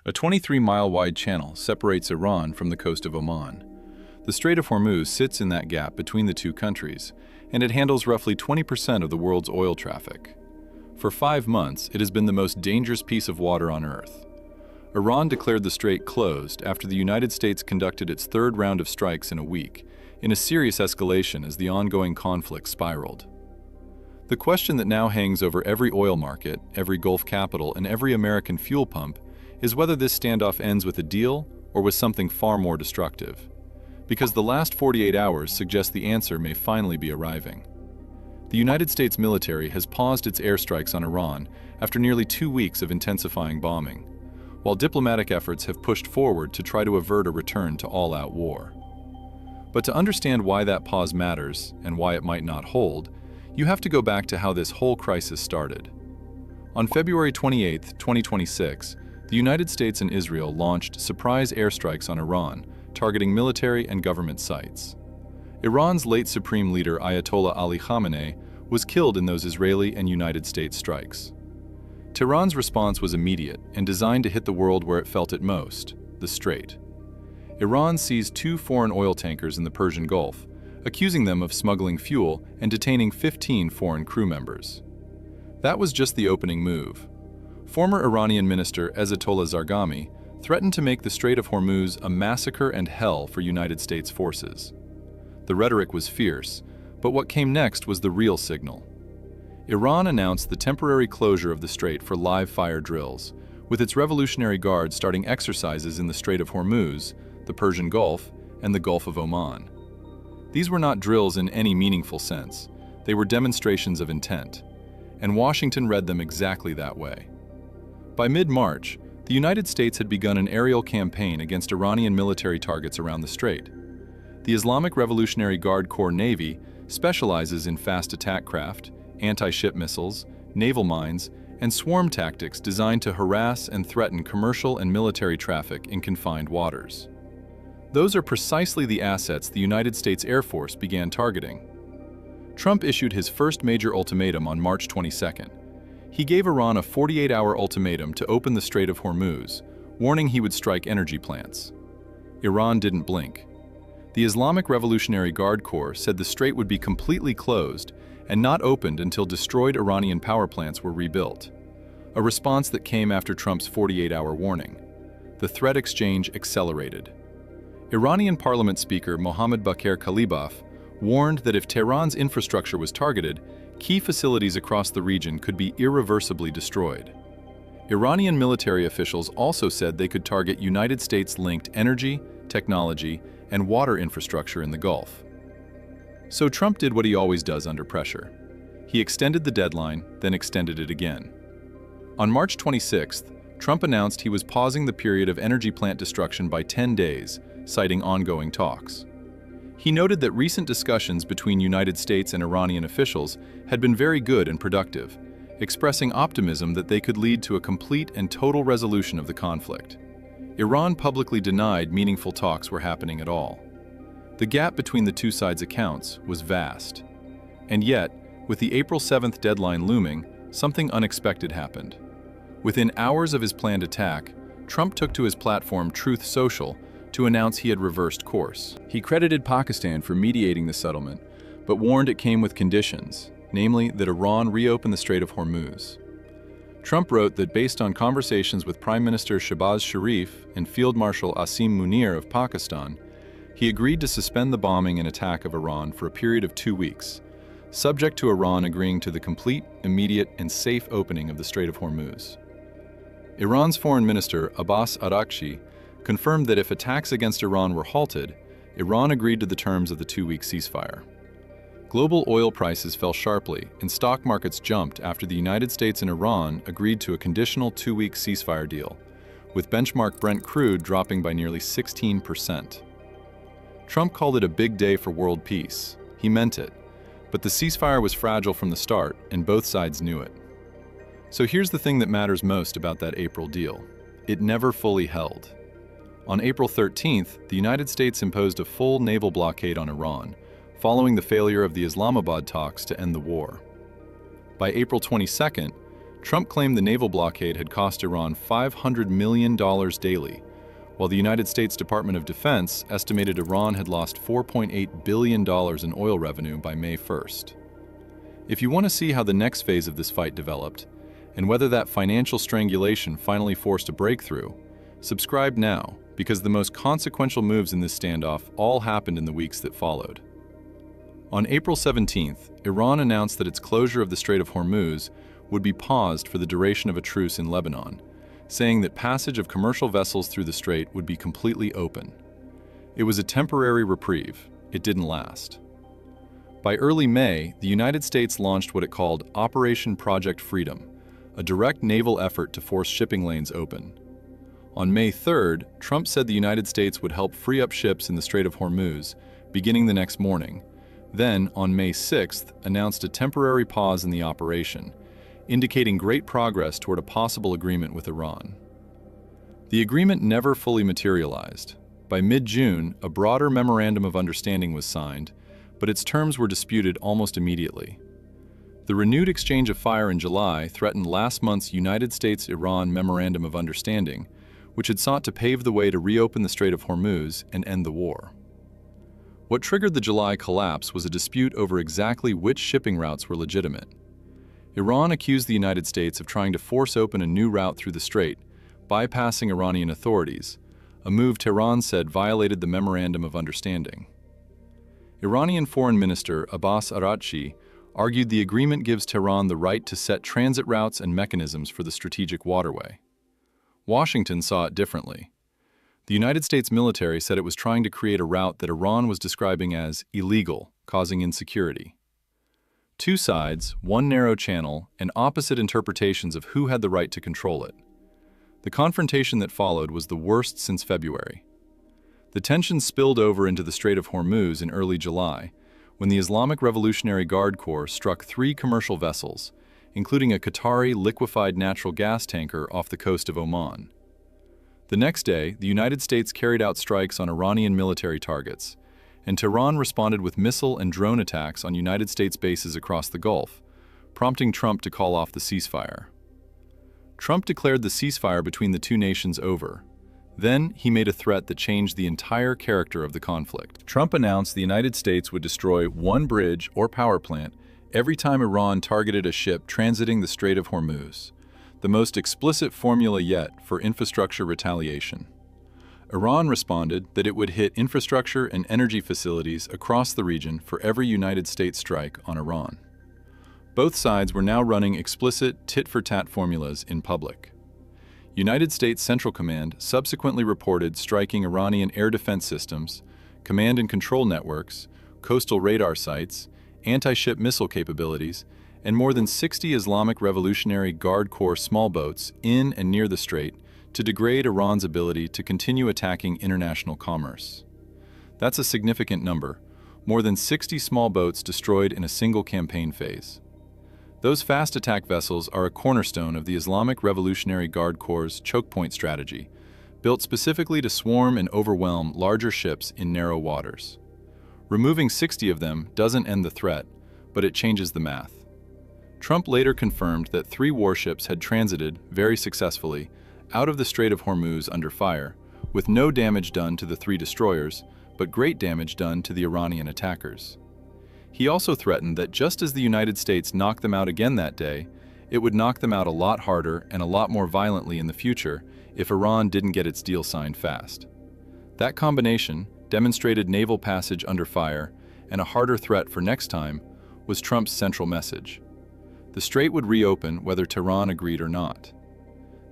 A 23-mile-wide channel separates Iran from the coast of Oman. The Strait of Hormuz sits in that gap between the two countries, and it handles roughly 20% of the world's oil traffic. For 5 months, it has been the most dangerous piece of water on Earth. Iran declared the strait closed after the United States conducted its third round of strikes in a week, in a serious escalation as the ongoing conflict spiraled. The question that now hangs over every oil market, every Gulf capital, and every American fuel pump is whether this standoff ends with a deal or with something far more destructive. Because the last 48 hours suggest the answer may finally be arriving. The United States military has paused its airstrikes on Iran after nearly 2 weeks of intensifying bombing, while diplomatic efforts have pushed forward to try to avert a return to all-out war. But to understand why that pause matters and why it might not hold, you have to go back to how this whole crisis started. On February 28, 2026, the United States and Israel launched surprise airstrikes on Iran, targeting military and government sites. Iran's late supreme leader Ayatollah Ali Khamenei was killed in those Israeli and United States strikes. Tehran's response was immediate and designed to hit the world where it felt it most, the Strait. Iran seized 2 foreign oil tankers in the Persian Gulf, accusing them of smuggling fuel and detaining 15 foreign crew members. That was just the opening move. Former Iranian minister Ayatollah Zarghami threatened to make the Strait of Hormuz a massacre and hell for United States forces. The rhetoric was fierce, but what came next was the real signal. Iran announced the temporary closure of the strait for live fire drills, with its Revolutionary Guard starting exercises in the Strait of Hormuz, the Persian Gulf, and the Gulf of Oman. These were not drills in any meaningful sense. They were demonstrations of intent, and Washington read them exactly that way. By mid-March, the United States had begun an aerial campaign against Iranian military targets around the strait. The Islamic Revolutionary Guard Corps Navy specializes in fast attack craft, anti-ship missiles, naval mines, and swarm tactics designed to harass and threaten commercial and military traffic in confined waters. Those are precisely the assets the United States Air Force began targeting. Trump issued his first major ultimatum on March 22nd. He gave Iran a 48-hour ultimatum to open the Strait of Hormuz, warning he would strike energy plants. Iran didn't blink. The Islamic Revolutionary Guard Corps said the strait would be completely closed and not opened until destroyed Iranian power plants were rebuilt, a response that came after Trump's 48-hour warning. The threat exchange accelerated. Iranian Parliament Speaker Mohammad Bakir Kalibaf warned that if Tehran's infrastructure was targeted, key facilities across the region could be irreversibly destroyed. Iranian military officials also said they could target United States-linked energy, technology, and water infrastructure in the Gulf. So Trump did what he always does under pressure. He extended the deadline, then extended it again. On March 26th, Trump announced he was pausing the period of energy plant destruction by 10 days, citing ongoing talks. He noted that recent discussions between United States and Iranian officials had been very good and productive, expressing optimism that they could lead to a complete and total resolution of the conflict. Iran publicly denied meaningful talks were happening at all. The gap between the two sides' accounts was vast. And yet, with the April 7th deadline looming, something unexpected happened. Within hours of his planned attack, Trump took to his platform Truth Social to announce he had reversed course. He credited Pakistan for mediating the settlement, but warned it came with conditions, namely that Iran reopen the Strait of Hormuz. Trump wrote that based on conversations with Prime Minister Shehbaz Sharif and Field Marshal Asim Munir of Pakistan, he agreed to suspend the bombing and attack of Iran for a period of 2 weeks, subject to Iran agreeing to the complete, immediate, and safe opening of the Strait of Hormuz. Iran's Foreign Minister Abbas Araghchi confirmed that if attacks against Iran were halted, Iran agreed to the terms of the 2-week ceasefire. Global oil prices fell sharply and stock markets jumped after the United States and Iran agreed to a conditional 2-week ceasefire deal, with benchmark Brent crude dropping by nearly 16%. Trump called it a big day for world peace. He meant it, but the ceasefire was fragile from the start and both sides knew it. So here's the thing that matters most about that April deal. It never fully held. On April 13th, the United States imposed a full naval blockade on Iran, following the failure of the Islamabad talks to end the war. By April 22nd, Trump claimed the naval blockade had cost Iran $500 million daily, while the United States Department of Defense estimated Iran had lost $4.8 billion in oil revenue by May 1st. If you want to see how the next phase of this fight developed, and whether that financial strangulation finally forced a breakthrough, subscribe now, because the most consequential moves in this standoff all happened in the weeks that followed. On April 17th, Iran announced that its closure of the Strait of Hormuz would be paused for the duration of a truce in Lebanon, saying that passage of commercial vessels through the strait would be completely open. It was a temporary reprieve. It didn't last. By early May, the United States launched what it called Operation Project Freedom, a direct naval effort to force shipping lanes open. On May 3rd, Trump said the United States would help free up ships in the Strait of Hormuz, beginning the next morning. Then, on May 6th, announced a temporary pause in the operation, indicating great progress toward a possible agreement with Iran. The agreement never fully materialized. By mid-June, a broader memorandum of understanding was signed, but its terms were disputed almost immediately. The renewed exchange of fire in July threatened last month's United States-Iran Memorandum of Understanding, which had sought to pave the way to reopen the Strait of Hormuz and end the war. What triggered the July collapse was a dispute over exactly which shipping routes were legitimate. Iran accused the United States of trying to force open a new route through the strait, bypassing Iranian authorities, a move Tehran said violated the Memorandum of Understanding. Iranian Foreign Minister Abbas Araghchi argued the agreement gives Tehran the right to set transit routes and mechanisms for the strategic waterway. Washington saw it differently. The United States military said it was trying to create a route that Iran was describing as illegal, causing insecurity. Two sides, one narrow channel, and opposite interpretations of who had the right to control it. The confrontation that followed was the worst since February. The tensions spilled over into the Strait of Hormuz in early July, when the Islamic Revolutionary Guard Corps struck 3 commercial vessels, including a Qatari liquefied natural gas tanker off the coast of Oman. The next day, the United States carried out strikes on Iranian military targets, and Tehran responded with missile and drone attacks on United States bases across the Gulf, prompting Trump to call off the ceasefire. Trump declared the ceasefire between the two nations over. Then, he made a threat that changed the entire character of the conflict. Trump announced the United States would destroy one bridge or power plant every time Iran targeted a ship transiting the Strait of Hormuz, the most explicit formula yet for infrastructure retaliation. Iran responded that it would hit infrastructure and energy facilities across the region for every United States strike on Iran. Both sides were now running explicit tit-for-tat formulas in public. United States Central Command subsequently reported striking Iranian air defense systems, command and control networks, coastal radar sites, anti-ship missile capabilities, and more than 60 Islamic Revolutionary Guard Corps small boats in and near the strait to degrade Iran's ability to continue attacking international commerce. That's a significant number, more than 60 small boats destroyed in a single campaign phase. Those fast attack vessels are a cornerstone of the Islamic Revolutionary Guard Corps' choke point strategy, built specifically to swarm and overwhelm larger ships in narrow waters. Removing 60 of them doesn't end the threat, but it changes the math. Trump later confirmed that 3 warships had transited, very successfully, out of the Strait of Hormuz under fire, with no damage done to the 3 destroyers, but great damage done to the Iranian attackers. He also threatened that just as the United States knocked them out again that day, it would knock them out a lot harder and a lot more violently in the future if Iran didn't get its deal signed fast. That combination, demonstrated naval passage under fire and a harder threat for next time, was Trump's central message. The strait would reopen whether Tehran agreed or not.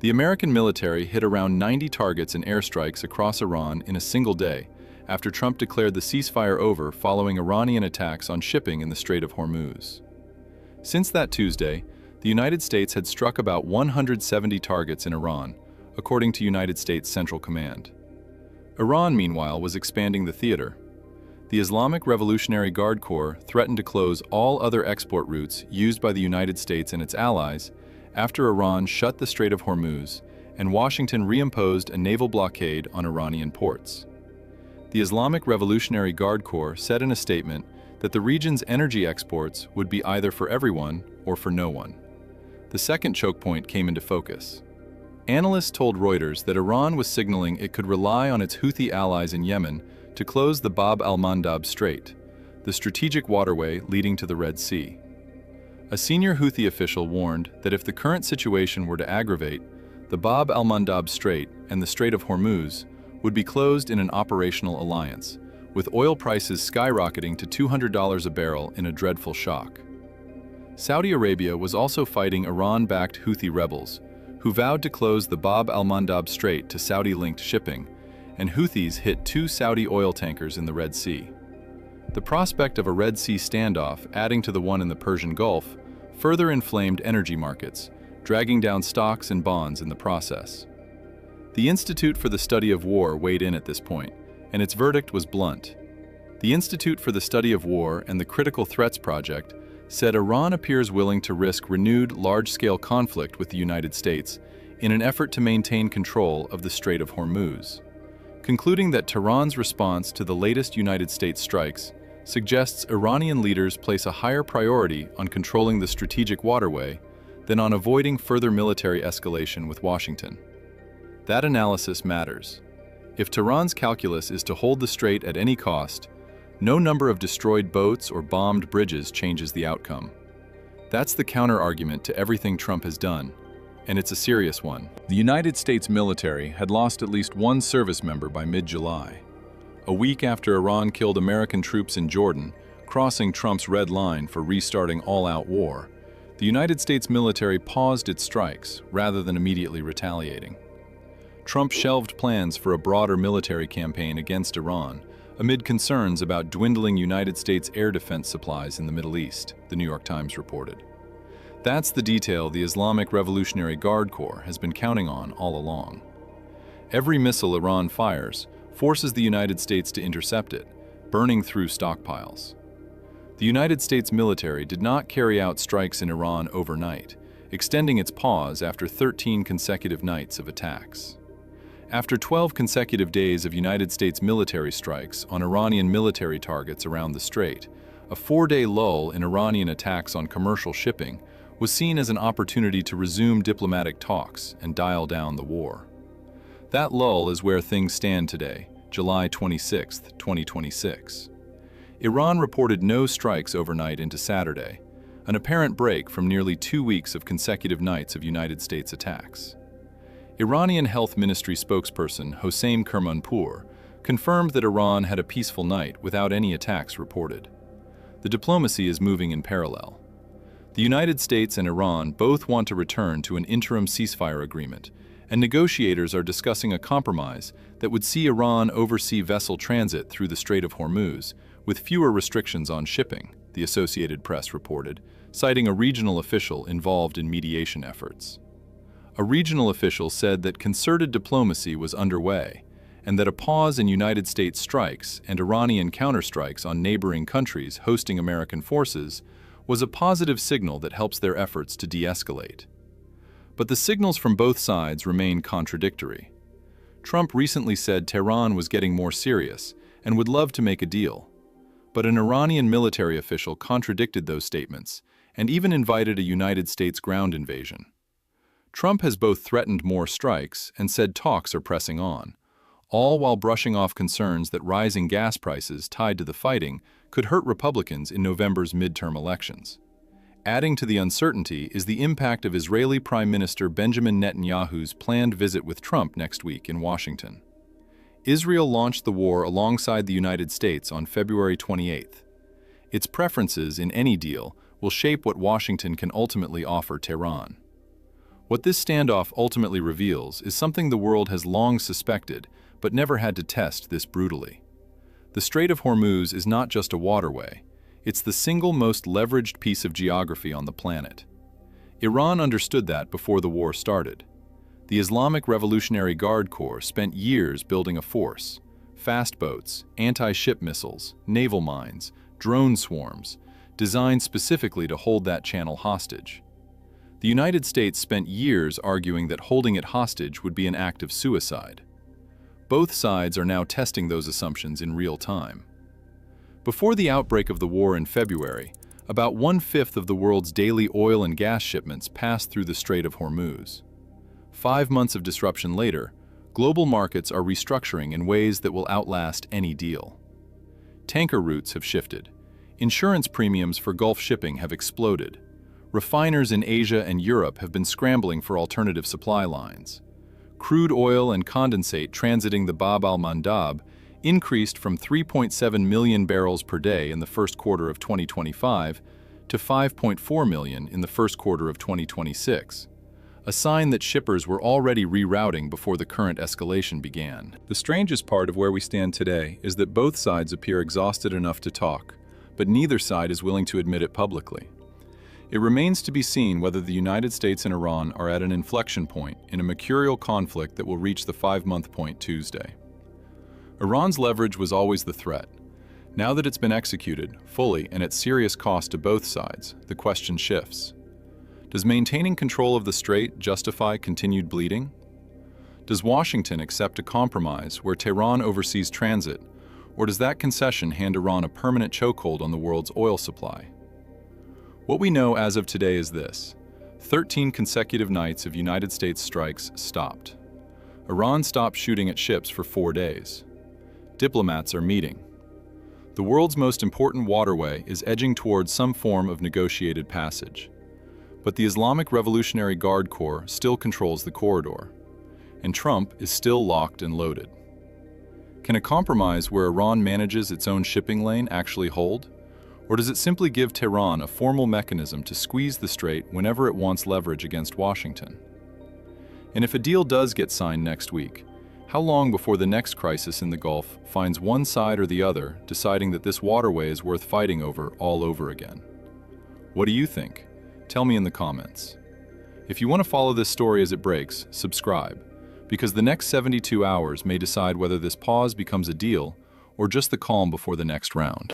The American military hit around 90 targets and airstrikes across Iran in a single day after Trump declared the ceasefire over following Iranian attacks on shipping in the Strait of Hormuz. Since that Tuesday, the United States had struck about 170 targets in Iran, according to United States Central Command. Iran, meanwhile, was expanding the theater. The Islamic Revolutionary Guard Corps threatened to close all other export routes used by the United States and its allies after Iran shut the Strait of Hormuz and Washington reimposed a naval blockade on Iranian ports. The Islamic Revolutionary Guard Corps said in a statement that the region's energy exports would be either for everyone or for no one. the second choke point came into focus. Analysts told Reuters that Iran was signaling it could rely on its Houthi allies in Yemen to close the Bab al-Mandab Strait, the strategic waterway leading to the Red Sea. A senior Houthi official warned that if the current situation were to aggravate, the Bab al-Mandab Strait and the Strait of Hormuz would be closed in an operational alliance, with oil prices skyrocketing to $200 a barrel in a dreadful shock. Saudi Arabia was also fighting Iran-backed Houthi rebels, who vowed to close the Bab al-Mandab Strait to Saudi-linked shipping, and Houthis hit 2 Saudi oil tankers in the Red Sea. The prospect of a Red Sea standoff adding to the one in the Persian Gulf further inflamed energy markets, dragging down stocks and bonds in the process. The Institute for the Study of War weighed in at this point, and its verdict was blunt. The Institute for the Study of War and the Critical Threats Project said Iran appears willing to risk renewed large-scale conflict with the United States in an effort to maintain control of the Strait of Hormuz, concluding that Tehran's response to the latest United States strikes suggests Iranian leaders place a higher priority on controlling the strategic waterway than on avoiding further military escalation with Washington. That analysis matters. If Tehran's calculus is to hold the strait at any cost, no number of destroyed boats or bombed bridges changes the outcome. That's the counter-argument to everything Trump has done, and it's a serious one. The United States military had lost at least one service member by mid-July. A week after Iran killed American troops in Jordan, crossing Trump's red line for restarting all-out war, the United States military paused its strikes rather than immediately retaliating. Trump shelved plans for a broader military campaign against Iran amid concerns about dwindling United States air defense supplies in the Middle East, the New York Times reported. That's the detail the Islamic Revolutionary Guard Corps has been counting on all along. Every missile Iran fires forces the United States to intercept it, burning through stockpiles. The United States military did not carry out strikes in Iran overnight, extending its pause after 13 consecutive nights of attacks. After 12 consecutive days of United States military strikes on Iranian military targets around the strait, a 4-day lull in Iranian attacks on commercial shipping was seen as an opportunity to resume diplomatic talks and dial down the war. That lull is where things stand today, July 26, 2026. Iran reported no strikes overnight into Saturday, an apparent break from nearly 2 weeks of consecutive nights of United States attacks. Iranian Health Ministry spokesperson Hossein Kermanpour confirmed that Iran had a peaceful night without any attacks reported. The diplomacy is moving in parallel. The United States and Iran both want to return to an interim ceasefire agreement, and negotiators are discussing a compromise that would see Iran oversee vessel transit through the Strait of Hormuz with fewer restrictions on shipping, the Associated Press reported, citing a regional official involved in mediation efforts. A regional official said that concerted diplomacy was underway and that a pause in United States strikes and Iranian counterstrikes on neighboring countries hosting American forces was a positive signal that helps their efforts to de-escalate. But the signals from both sides remain contradictory. Trump recently said Tehran was getting more serious and would love to make a deal. But an Iranian military official contradicted those statements and even invited a United States ground invasion. Trump has both threatened more strikes and said talks are pressing on, all while brushing off concerns that rising gas prices tied to the fighting could hurt Republicans in November's midterm elections. Adding to the uncertainty is the impact of Israeli Prime Minister Benjamin Netanyahu's planned visit with Trump next week in Washington. Israel launched the war alongside the United States on February 28th. Its preferences in any deal will shape what Washington can ultimately offer Tehran. What this standoff ultimately reveals is something the world has long suspected, but never had to test this brutally. The Strait of Hormuz is not just a waterway. It's the single most leveraged piece of geography on the planet. Iran understood that before the war started. The Islamic Revolutionary Guard Corps spent years building a force: fast boats, anti-ship missiles, naval mines, drone swarms, designed specifically to hold that channel hostage. The United States spent years arguing that holding it hostage would be an act of suicide. Both sides are now testing those assumptions in real time. Before the outbreak of the war in February, About 1/5 of the world's daily oil and gas shipments pass through the Strait of Hormuz. 5 months of disruption later, global markets are restructuring in ways that will outlast any deal. Tanker routes have shifted. Insurance premiums for Gulf shipping have exploded. Refiners in Asia and Europe have been scrambling for alternative supply lines. Crude oil and condensate transiting the Bab al-Mandab increased from 3.7 million barrels per day in the first quarter of 2025 to 5.4 million in the first quarter of 2026, a sign that shippers were already rerouting before the current escalation began. The strangest part of where we stand today is that both sides appear exhausted enough to talk, but neither side is willing to admit it publicly. It remains to be seen whether the United States and Iran are at an inflection point in a mercurial conflict that will reach the 5-month point Tuesday. Iran's leverage was always the threat. Now that it's been executed, fully and at serious cost to both sides, the question shifts. Does maintaining control of the strait justify continued bleeding? Does Washington accept a compromise where Tehran oversees transit, or does that concession hand Iran a permanent chokehold on the world's oil supply? What we know as of today is this: 13 consecutive nights of United States strikes stopped. Iran stopped shooting at ships for 4 days. Diplomats are meeting. The world's most important waterway is edging towards some form of negotiated passage. But the Islamic Revolutionary Guard Corps still controls the corridor, and Trump is still locked and loaded. Can a compromise where Iran manages its own shipping lane actually hold? Or does it simply give Tehran a formal mechanism to squeeze the strait whenever it wants leverage against Washington? And if a deal does get signed next week, how long before the next crisis in the Gulf finds one side or the other deciding that this waterway is worth fighting over all over again? What do you think? Tell me in the comments. If you want to follow this story as it breaks, subscribe, because the next 72 hours may decide whether this pause becomes a deal or just the calm before the next round.